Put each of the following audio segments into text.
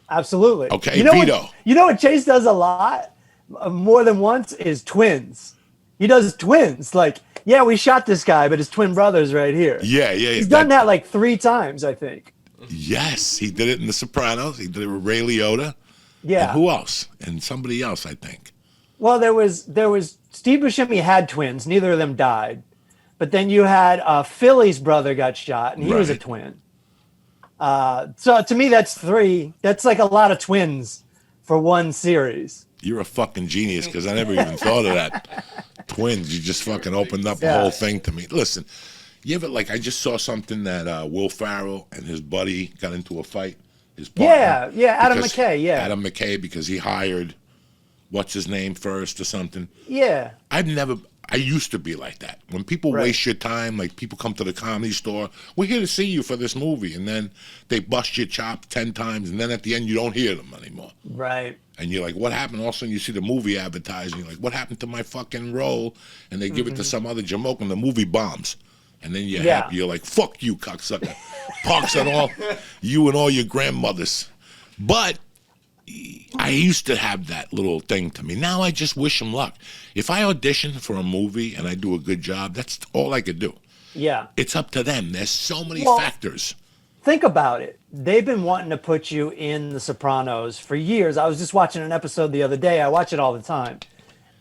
Absolutely. Okay, Vito. You know what Chase does a lot, more than once, is twins. He does twins. Like, yeah, we shot this guy, but his twin brother's right here. Yeah, yeah. He's done that like 3 times, I think. Yes, he did it in The Sopranos. He did it with Ray Liotta. And Yeah. who else? And somebody else, I think. Well, there was Steve Buscemi had twins. Neither of them died. But then you had Philly's brother got shot, and he was a Right. twin. So to me, that's 3. That's like a lot of twins for one series. You're a fucking genius because I never even thought of that. Twins, you just fucking opened up the Yeah. whole thing to me. Listen, you ever, like, I just saw something that Will Farrell and his buddy got into a fight. His partner. Yeah, Adam Because- McKay, yeah. Adam McKay, because he hired, what's his name first or something. Yeah. I used to be like that. When people Right. waste your time, like people come to the comedy store, we're here to see you for this movie, and then they bust your chops 10 times, and then at the end you don't hear them anymore. Right. And you're like, what happened? All of a sudden you see the movie advertising, you're like, what happened to my fucking role? And they give it to some other jamoke, and the movie bombs. And then you're Yeah. happy. You're like, fuck you, cocksucker. Parks on all, you and all your grandmothers. But I used to have that little thing to me. Now I just wish them luck. If I audition for a movie and I do a good job, that's all I could do. Yeah. It's up to them. There's so many Well, factors. Think about it. They've been wanting to put you in The Sopranos for years. I was just watching an episode the other day. I watch it all the time.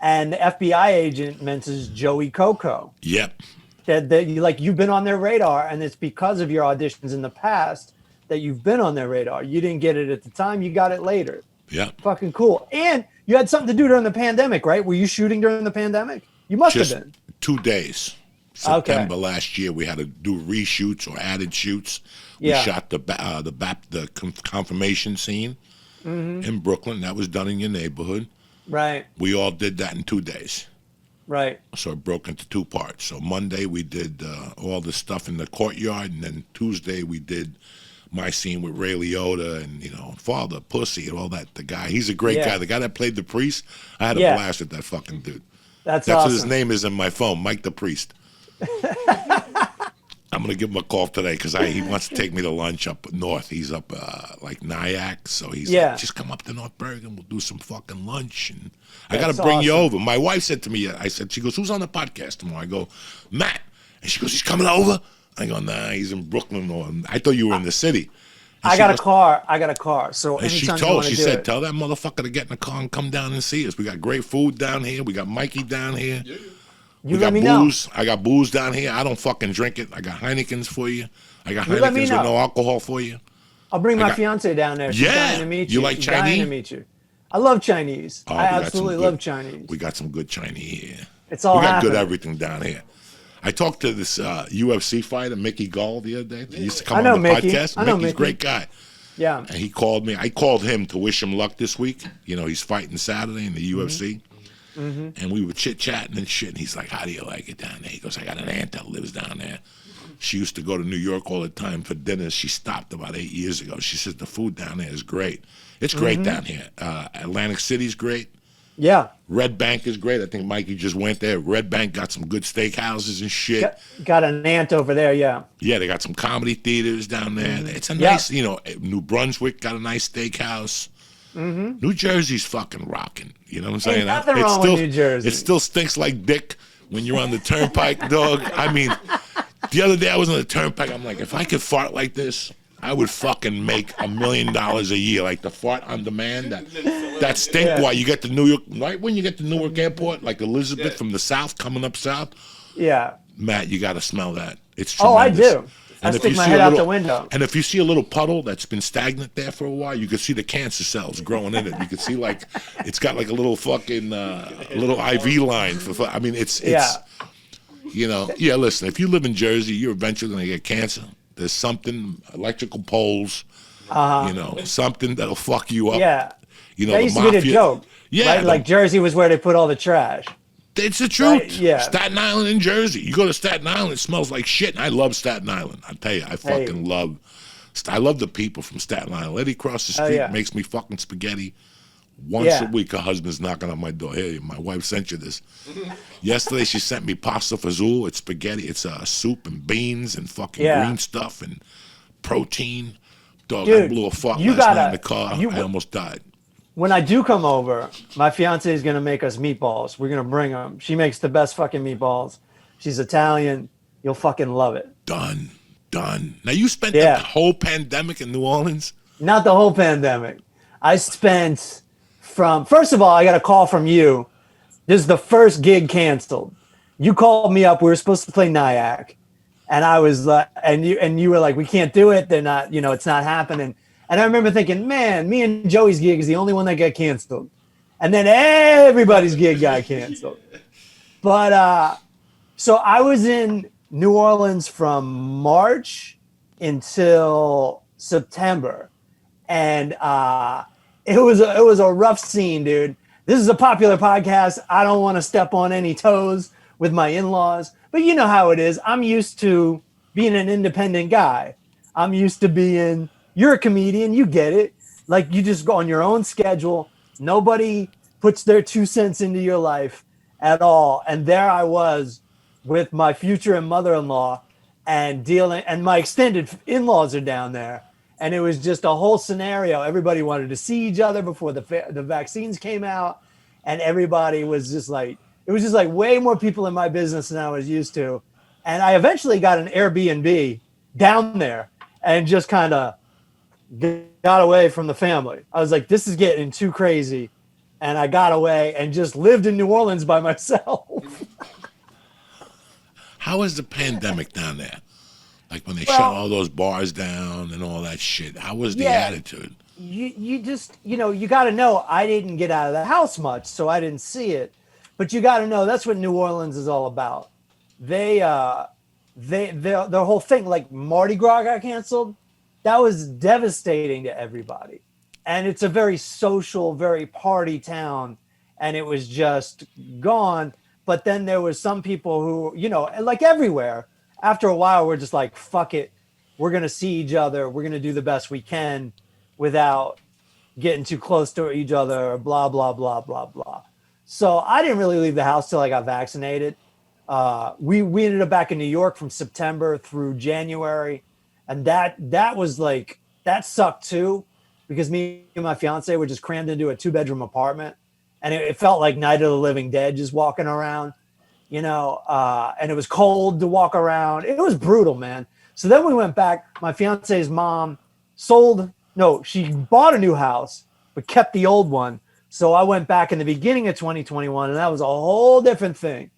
And the FBI agent mentions Joey Coco. Yep. That you've been on their radar, and it's because of your auditions in the past that you've been on their radar. You didn't get it at the time, you got it later. Yep. Fucking cool. And you had something to do during the pandemic, right? Were you shooting during the pandemic? You must Just have been. 2 days. September last year, we had to do reshoots or added shoots. We Yeah. shot the confirmation scene in Brooklyn. That was done in your neighborhood. Right, We all did that in 2 days. right. So it broke into 2 parts. So Monday we did all the stuff in the courtyard, and then Tuesday we did my scene with Ray Liotta and, Father, Pussy, and all that. The guy, he's a great Yeah. guy. The guy that played the priest, I had a Yeah. blast with that fucking dude. That's What awesome. his name is in my phone, Mike the Priest. I'm going to give him a call today because he wants to take me to lunch up north. He's up like Nyack, so he's Yeah. like, just come up to North Bergen. We'll do some fucking lunch. And I got to That's bring you awesome. over. My wife said to me, she goes, who's on the podcast tomorrow? I go, Matt. And she goes, he's coming over? I go, nah, he's in Brooklyn. Or I thought you were in the city. And I she got a goes- car. So And anytime you want to she do said, it. tell that motherfucker to get in the car and come down and see us. We got great food down here. We got Mikey down here. You We let got me know. booze. I got booze down here. I don't fucking drink it. I got Heinekens for you. I got You let me Heinekens with know. no alcohol for you. I'll bring my got- fiance down there. She's Yeah. dying to meet You you. like She's dying Chinese? to meet you. I love Chinese. Oh, I we got some absolutely good- love Chinese. We got some good Chinese here. It's all We got happening. good everything down here. I talked to this UFC fighter, Mickey Gall, the other day. He used to come I know on the Mickey. podcast. I know Mickey's a Mickey. great guy. Yeah. And he called me. I called him to wish him luck this week. He's fighting Saturday in the Mm-hmm. UFC. And we were chit-chatting and shit. And he's like, how do you like it down there? He goes, I got an aunt that lives down there. She used to go to New York all the time for dinners. She stopped about 8 years ago. She says the food down there is great. It's great down here. Atlantic City's great. Yeah. Red Bank is great. I think Mikey just went there. Red Bank got some good steakhouses and shit. Got an aunt over there. Yeah. Yeah, they got some comedy theaters down there. It's a Yeah. nice, New Brunswick got a nice steakhouse. New Jersey's fucking rocking. You know what I'm saying? nothing It wrong with New Jersey. It still stinks like dick when you're on the turnpike, dog. I mean, the other day I was on the turnpike. I'm like, if I could fart like this, I would fucking make $1 million a year. Like the fart on demand, that stink. Yeah. Why you get to New York, right when you get to Newark Airport, like Elizabeth from the south coming up south. Yeah. Matt, you got to smell that. It's Oh, I tremendous. do. I And if stick you my see head a out the little- window. And if you see a little puddle that's been stagnant there for a while, you can see the cancer cells growing in it. You can see like it's got like a little fucking little IV line for. I mean, it's Yeah. yeah. Listen, if you live in Jersey, you're eventually gonna get cancer. There's something electrical poles, something that'll fuck you up. Yeah. You know, That the used to be the mafia- joke. Yeah, Right? Like Jersey was where they put all the trash. It's the truth. Right, yeah. Staten Island in Jersey. You go to Staten Island, it smells like shit. And I love Staten Island. I tell you, I fucking love. I love the people from Staten Island. Lady across the street yeah. makes me fucking spaghetti once Yeah. a week. Her husband's knocking on my door. Hey, my wife sent you this. Yesterday she sent me pasta fazool. It's spaghetti. It's soup and beans and fucking Yeah. green stuff and protein. Dog, I Dude, blew a fart you last night in the gotta, car. I almost died. when I do come over, my fiance is gonna make us meatballs. We're gonna bring them. She makes the best fucking meatballs. She's Italian. You'll fucking love it. Done. Done. Now, you spent the Yeah, whole pandemic in New Orleans? not the whole pandemic. I spent from first of all, I got a call from you. This is the first gig canceled. You called me up. We were supposed to play Nyack, and I was like, and you were like, we can't do it. They're not, it's not happening. And I remember thinking, man, me and Joey's gig is the only one that got canceled, and then everybody's gig got canceled. But so I was in New Orleans from March until September, and it was a rough scene, dude. This is a popular podcast. I don't want to step on any toes with my in-laws, but you know how it is. I'm used to being an independent guy. I'm used to being. You're a comedian. You get it. Like you just go on your own schedule. Nobody puts their 2 cents into your life at all. And there I was with my future and mother-in-law and dealing, and my extended in-laws are down there. And it was just a whole scenario. Everybody wanted to see each other before the vaccines came out. And everybody was just like, it was just like way more people in my business than I was used to. And I eventually got an Airbnb down there and just kind of got away from the family. I was like, this is getting too crazy. And I got away and just lived in New Orleans by myself. How was the pandemic down there? Like when they Well, shut all those bars down and all that shit. How was the attitude? You just, you got to know, I didn't get out of the house much, so I didn't see it. But you got to know that's what New Orleans is all about. Their whole thing, like Mardi Gras got canceled, that was devastating to everybody. And it's a very social, very party town, and it was just gone. But then there was some people who, like everywhere, after a while, we're just like, fuck it. We're going to see each other. We're going to do the best we can without getting too close to each other, blah, blah, blah, blah, blah. So I didn't really leave the house till I got vaccinated. We ended up back in New York from September through January. And that was like, that sucked too, because me and my fiance were just crammed into a 2-bedroom apartment. And it felt like Night of the Living Dead just walking around, and it was cold to walk around. It was brutal, man. So then we went back. My fiance's mom she bought a new house, but kept the old one. So I went back in the beginning of 2021, and that was a whole different thing.